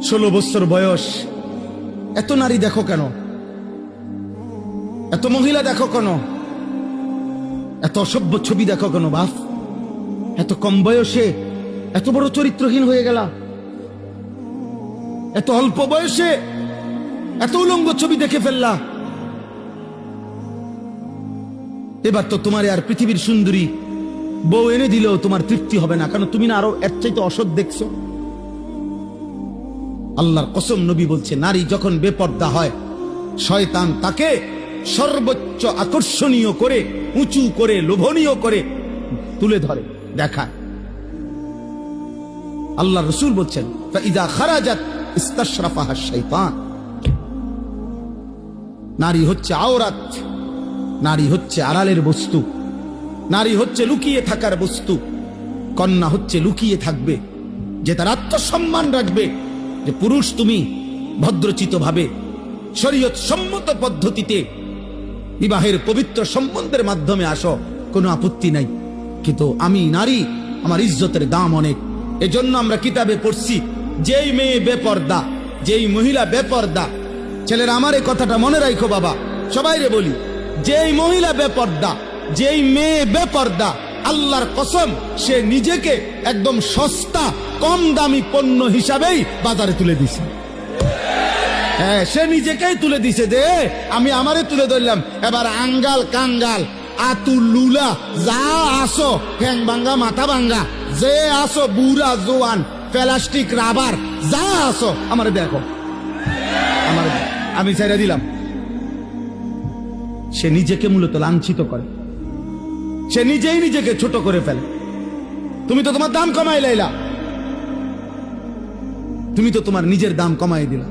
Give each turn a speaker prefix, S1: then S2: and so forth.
S1: 16 বছর বয়স, এত নারী দেখো কেন? এত মহিলা দেখো কেন? এত অসভ্য ছবি দেখো কেন বাপ? এত কম বয়সে এত বড় চরিত্রহীন হয়ে গেলা? এত অল্প বয়সে এত উলঙ্গ ছবি দেখে ফেললা? এবার তো তোমার আর পৃথিবীর সুন্দরী বউ এনে দিলেও তোমার তৃপ্তি হবে না, কারণ তুমি না আরো এর চাইতে অসৎ দেখছো। আল্লাহর কসম, নবী বলছে, নারী যখন বেপর্দা হয়, শয়তান তাকে সর্বোচ্চ আকর্ষণীয় করে, উঁচু করে, লোভনীয় করে তুলে ধরে, দেখায়। আল্লাহ রসুল বলছেন, ফাইদা খারাজাত ইস্তাশরাফাহা শাইতান। নারী হচ্ছে আওরাত, নারী হচ্ছে আড়ালের বস্তু, নারী হচ্ছে লুকিয়ে থাকার বস্তু। কন্যা হচ্ছে লুকিয়ে থাকবে, যে তার আত্মসম্মান রাখবে, যে পুরুষ তুমি ভদ্রচিত ভাবে শরীয়ত সম্মত পদ্ধতিতে বিবাহের পবিত্র সম্বন্ধের মাধ্যমে আসো, কোনো আপত্তি নাই। কিন্তু আমি নারী, আমার ইজ্জতের দাম অনেক। এজন্য আমরা কিতাবে পড়ছি, যেই মেয়ে বেপর্দা, যেই মহিলা বেপর্দা, ছেলেরা আমার এই কথাটা মনে রাখো বাবা, সবাইরে বলি, যেই মহিলা বেপর্দা, যেই মেয়ে বেপর্দা, আল্লাহর কসম, সে নিজেকে একদম সস্তা কম দামি পণ্য হিসাবেই বাজারে তুলে দিছে। হ্যাঁ, সে নিজেকেই তুলে দিছে যে আমি আমারে তুলে ধরলাম। এবার আঙ্গাল কাঙ্গাল আতুল লুলা যা আসো, ঠ্যাং ভাঙ্গা মাথা ভাঙ্গা যে আসো, বুড়া জোয়ান প্লাস্টিক রাবার যা আসো, আমারে দেখো, আমার আমি ছেড়ে দিলাম। সে নিজেকে মূলত লাঞ্ছিত করে, সে নিজেই নিজেকে ছোট করে ফেলে। তুমি তো তোমার দাম কমাই লাইলা, তুমি তো তোমার নিজের দাম কমাই দিলা।